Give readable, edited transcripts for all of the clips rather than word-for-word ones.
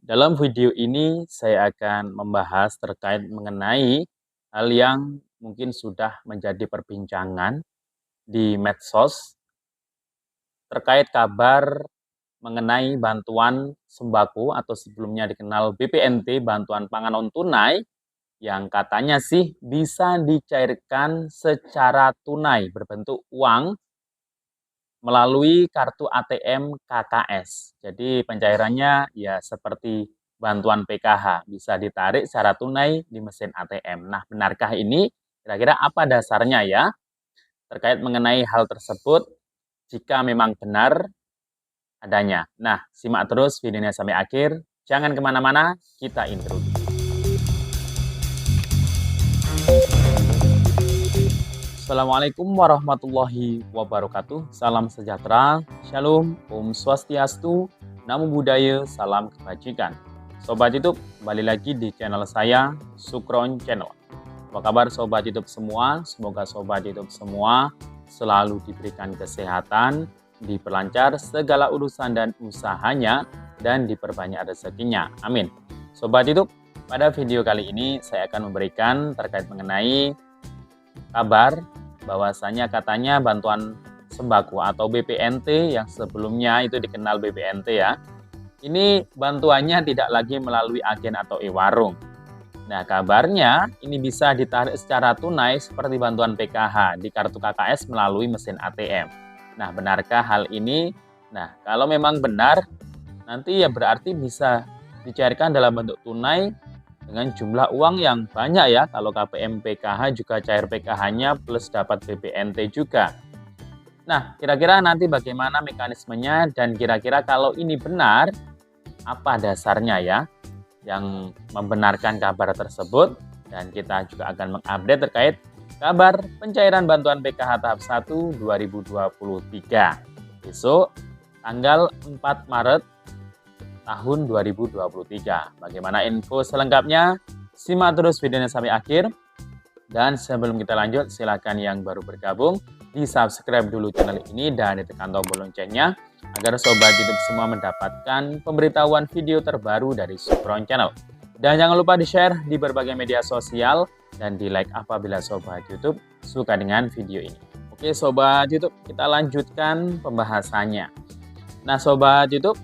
Dalam video ini saya akan membahas terkait mengenai hal yang mungkin sudah menjadi perbincangan di medsos terkait kabar mengenai bantuan sembako atau sebelumnya dikenal BPNT, bantuan pangan non tunai, yang katanya sih bisa dicairkan secara tunai berbentuk uang melalui kartu ATM KKS. Jadi pencairannya ya seperti bantuan PKH, bisa ditarik secara tunai di mesin ATM. Nah, benarkah ini? Kira-kira apa dasarnya ya? Terkait mengenai hal tersebut, jika memang benar adanya. Nah, simak terus videonya sampai akhir. Jangan kemana-mana, kita intro. Assalamualaikum warahmatullahi wabarakatuh. Salam sejahtera, shalom, om swastiastu, namo buddhaya, salam kebajikan. Sobat YouTube, kembali lagi di channel saya, Sukron Channel. Apa kabar Sobat YouTube semua? Semoga Sobat YouTube semua selalu diberikan kesehatan, diperlancar segala urusan dan usahanya, dan diperbanyak rezekinya. Amin. Sobat YouTube, pada video kali ini saya akan memberikan terkait mengenai kabar bahwasanya katanya bantuan sembako atau BPNT yang sebelumnya itu dikenal BPNT ya. Ini bantuannya tidak lagi melalui agen atau e-warung. Nah, kabarnya ini bisa ditarik secara tunai seperti bantuan PKH di kartu KKS melalui mesin ATM. Nah, benarkah hal ini? Nah, kalau memang benar, nanti ya berarti bisa dicairkan dalam bentuk tunai dengan jumlah uang yang banyak ya. Kalau KPM PKH juga cair PKH-nya plus dapat BPNT juga. Nah, kira-kira nanti bagaimana mekanismenya dan kira-kira kalau ini benar, apa dasarnya ya yang membenarkan kabar tersebut. Dan kita juga akan mengupdate terkait kabar pencairan bantuan PKH tahap 1 2023. Besok tanggal 4 Maret tahun 2023. Bagaimana info selengkapnya? Simak terus videonya sampai akhir. Dan sebelum kita lanjut, silakan yang baru bergabung di subscribe dulu channel ini dan ditekan tombol loncengnya agar Sobat YouTube semua mendapatkan pemberitahuan video terbaru dari Sukron Channel. Dan jangan lupa di-share di berbagai media sosial dan di-like apabila Sobat YouTube suka dengan video ini. Oke Sobat YouTube, kita lanjutkan pembahasannya. Nah Sobat YouTube,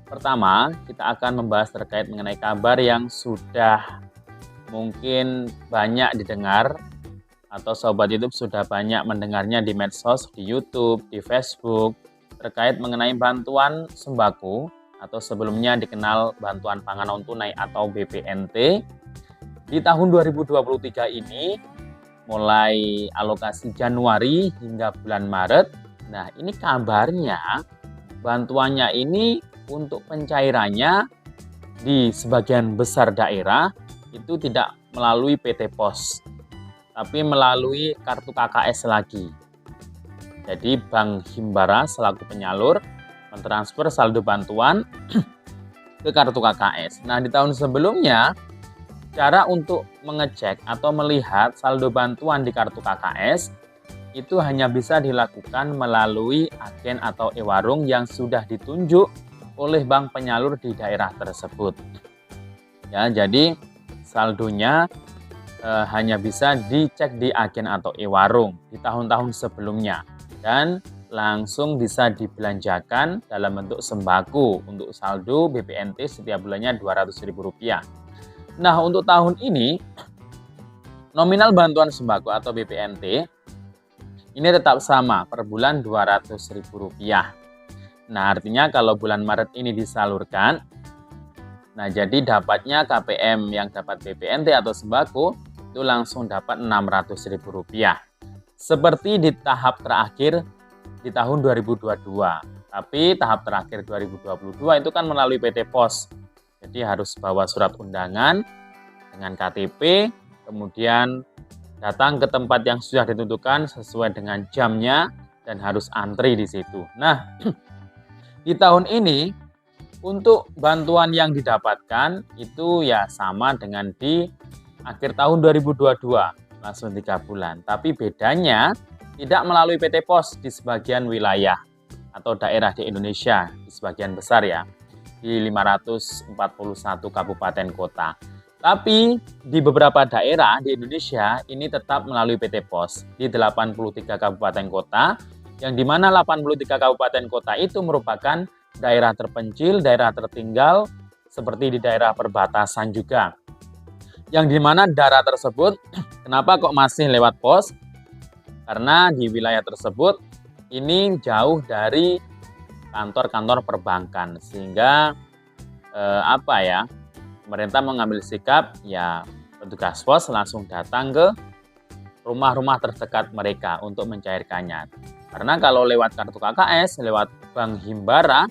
pertama, kita akan membahas terkait mengenai kabar yang sudah mungkin banyak didengar atau Sobat YouTube sudah banyak mendengarnya di medsos, di YouTube, di Facebook terkait mengenai bantuan sembako atau sebelumnya dikenal bantuan pangan non tunai atau BPNT. Di tahun 2023 ini mulai alokasi Januari hingga bulan Maret. Nah, ini kabarnya bantuannya ini untuk pencairannya di sebagian besar daerah itu tidak melalui PT Pos, tapi melalui kartu KKS lagi. Jadi Bank Himbara selaku penyalur mentransfer saldo bantuan ke kartu KKS. Nah, di tahun sebelumnya cara untuk mengecek atau melihat saldo bantuan di kartu KKS itu hanya bisa dilakukan melalui agen atau e-warung yang sudah ditunjuk oleh bank penyalur di daerah tersebut. Ya, jadi saldonya hanya bisa dicek di agen atau e-warung di tahun-tahun sebelumnya dan langsung bisa dibelanjakan dalam bentuk sembako untuk saldo BPNT setiap bulannya Rp200.000. Nah, untuk tahun ini nominal bantuan sembako atau BPNT ini tetap sama per bulan Rp200.000. Nah, artinya kalau bulan Maret ini disalurkan, nah jadi dapatnya KPM yang dapat BPNT atau sembako itu langsung dapat Rp600.000. Seperti di tahap terakhir di tahun 2022. Tapi tahap terakhir 2022 itu kan melalui PT Pos. Jadi harus bawa surat undangan dengan KTP, kemudian datang ke tempat yang sudah ditentukan sesuai dengan jamnya dan harus antri di situ. Nah, di tahun ini untuk bantuan yang didapatkan itu ya sama dengan di akhir tahun 2022, langsung 3 bulan. Tapi bedanya tidak melalui PT Pos di sebagian wilayah atau daerah di Indonesia, di sebagian besar ya. di 541 kabupaten kota. Tapi di beberapa daerah di Indonesia ini tetap melalui PT Pos di 83 kabupaten kota, yang dimana 83 kabupaten kota itu merupakan daerah terpencil, daerah tertinggal, seperti di daerah perbatasan juga. Yang dimana daerah tersebut, kenapa kok masih lewat pos? Karena di wilayah tersebut ini jauh dari kantor-kantor perbankan, sehingga pemerintah mengambil sikap ya petugas pos langsung datang ke rumah-rumah terdekat mereka untuk mencairkannya. Karena kalau lewat kartu KKS, lewat Bank Himbara,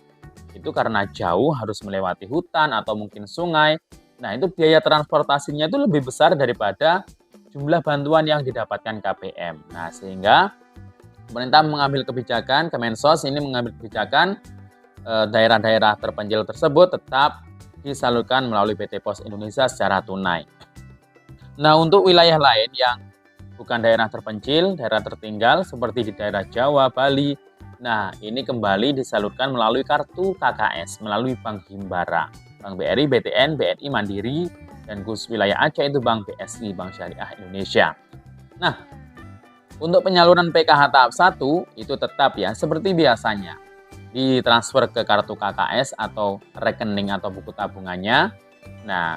itu karena jauh harus melewati hutan atau mungkin sungai. Nah, itu biaya transportasinya itu lebih besar daripada jumlah bantuan yang didapatkan KPM. Nah, sehingga pemerintah mengambil kebijakan, Kemensos ini mengambil kebijakan daerah-daerah terpencil tersebut tetap disalurkan melalui PT Pos Indonesia secara tunai. Nah, untuk wilayah lain yang bukan daerah terpencil, daerah tertinggal seperti di daerah Jawa, Bali, nah ini kembali disalurkan melalui kartu KKS, melalui Bank Himbara, Bank BRI, BTN, BNI, Mandiri, dan khusus wilayah Aceh itu Bank BSI, Bank Syariah Indonesia. Nah, untuk penyaluran PKH tahap 1 itu tetap ya seperti biasanya ditransfer ke kartu KKS atau rekening atau buku tabungannya. Nah,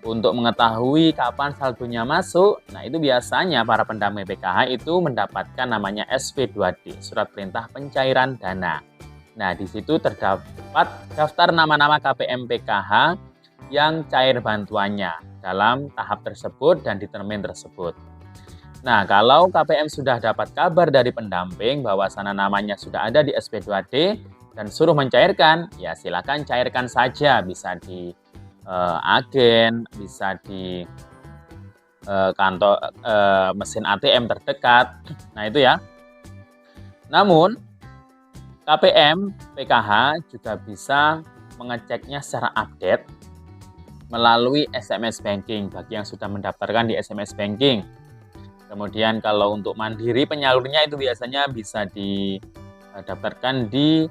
untuk mengetahui kapan saldonya masuk, nah itu biasanya para pendamping PKH itu mendapatkan namanya SP2D, Surat Perintah Pencairan Dana. Nah, di situ terdapat daftar nama-nama KPM PKH yang cair bantuannya dalam tahap tersebut dan di termin tersebut. Nah, kalau KPM sudah dapat kabar dari pendamping bahwa sana namanya sudah ada di SP2D dan suruh mencairkan, ya silakan cairkan saja, bisa di agen, bisa di kantor mesin ATM terdekat. Nah, itu ya. Namun, KPM PKH juga bisa mengeceknya secara update melalui SMS banking bagi yang sudah mendaftarkan di SMS banking. Kemudian kalau untuk mandiri penyalurnya itu biasanya bisa didaftarkan di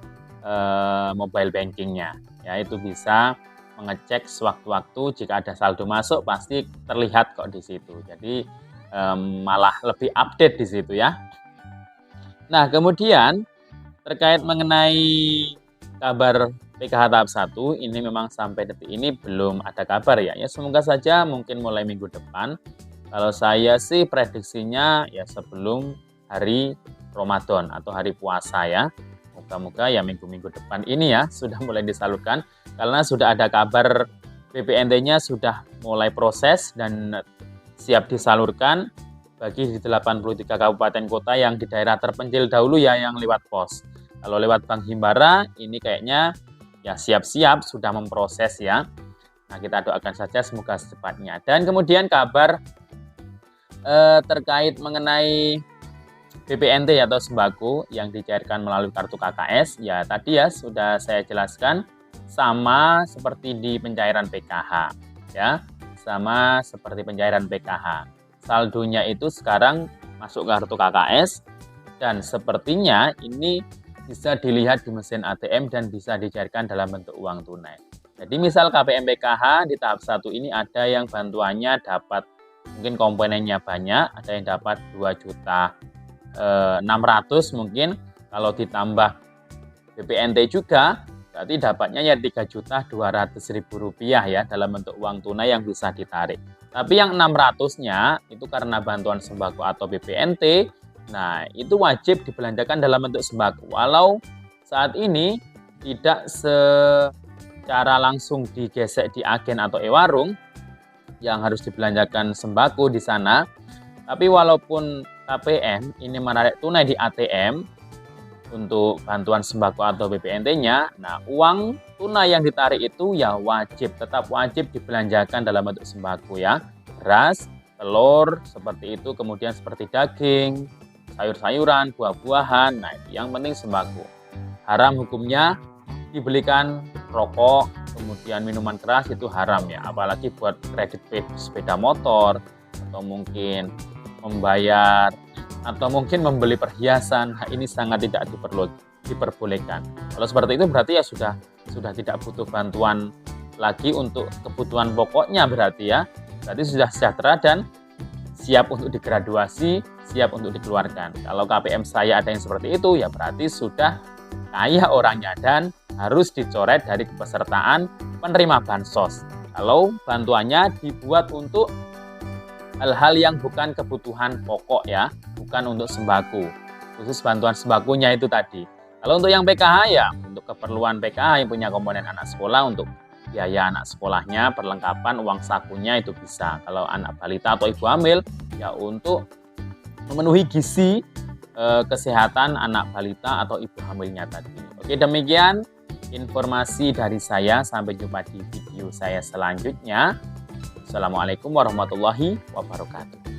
mobile bankingnya. Ya, itu bisa mengecek sewaktu-waktu jika ada saldo masuk pasti terlihat kok di situ. Jadi malah lebih update di situ ya. Nah, kemudian terkait mengenai kabar PKH tahap 1 ini memang sampai detik ini belum ada kabar ya. Ya semoga saja mungkin mulai minggu depan. Kalau saya sih prediksinya ya sebelum hari Ramadan atau hari puasa ya. Moga-moga ya minggu-minggu depan ini ya sudah mulai disalurkan karena sudah ada kabar BPNT-nya sudah mulai proses dan siap disalurkan bagi di 83 kabupaten kota yang di daerah terpencil dahulu ya yang lewat pos. Kalau lewat Bank Himbara ini kayaknya ya siap-siap sudah memproses ya. Nah, kita doakan saja semoga secepatnya. Dan kemudian kabar terkait mengenai BPNT atau sembako yang dicairkan melalui kartu KKS, ya tadi ya sudah saya jelaskan sama seperti di pencairan PKH ya, sama seperti pencairan PKH. Saldonya itu sekarang masuk ke kartu KKS dan sepertinya ini bisa dilihat di mesin ATM dan bisa dicairkan dalam bentuk uang tunai. Jadi misal KPM PKH di tahap 1 ini ada yang bantuannya dapat mungkin komponennya banyak, ada yang dapat 2.600.000 mungkin, kalau ditambah BPNT juga berarti dapatnya ya Rp3.200.000 ya dalam bentuk uang tunai yang bisa ditarik. Tapi yang 600-nya itu karena bantuan sembako atau BPNT, nah itu wajib dibelanjakan dalam bentuk sembako. Walau saat ini tidak secara langsung digesek di agen atau e-warung yang harus dibelanjakan sembako di sana, tapi walaupun KPM ini menarik tunai di ATM untuk bantuan sembako atau BPNT-nya, nah uang tunai yang ditarik itu ya tetap wajib dibelanjakan dalam bentuk sembako ya, beras, telur, seperti itu, kemudian seperti daging, sayur-sayuran, buah-buahan, nah itu yang penting sembako. Haram hukumnya dibelikan rokok, kemudian minuman keras itu haram ya, apalagi buat kredit sepeda motor atau mungkin membayar atau mungkin membeli perhiasan, ini sangat tidak diperbolehkan. Kalau seperti itu berarti ya sudah sudah tidak butuh bantuan lagi untuk kebutuhan pokoknya berarti ya. Berarti sudah sejahtera dan siap untuk digraduasi, siap untuk dikeluarkan. Kalau KPM saya ada yang seperti itu, ya berarti sudah kaya orangnya dan harus dicoret dari kepesertaan penerima bansos. Kalau bantuannya dibuat untuk hal-hal yang bukan kebutuhan pokok ya, bukan untuk sembako. Khusus bantuan sembakonya itu tadi. Kalau untuk yang PKH ya, untuk keperluan PKH yang punya komponen anak sekolah untuk biaya anak sekolahnya, perlengkapan, uang sakunya itu bisa. Kalau anak balita atau ibu hamil ya untuk memenuhi gizi kesehatan anak balita atau ibu hamilnya tadi. Oke, demikian informasi dari saya. Sampai jumpa di video saya selanjutnya. Assalamualaikum warahmatullahi wabarakatuh.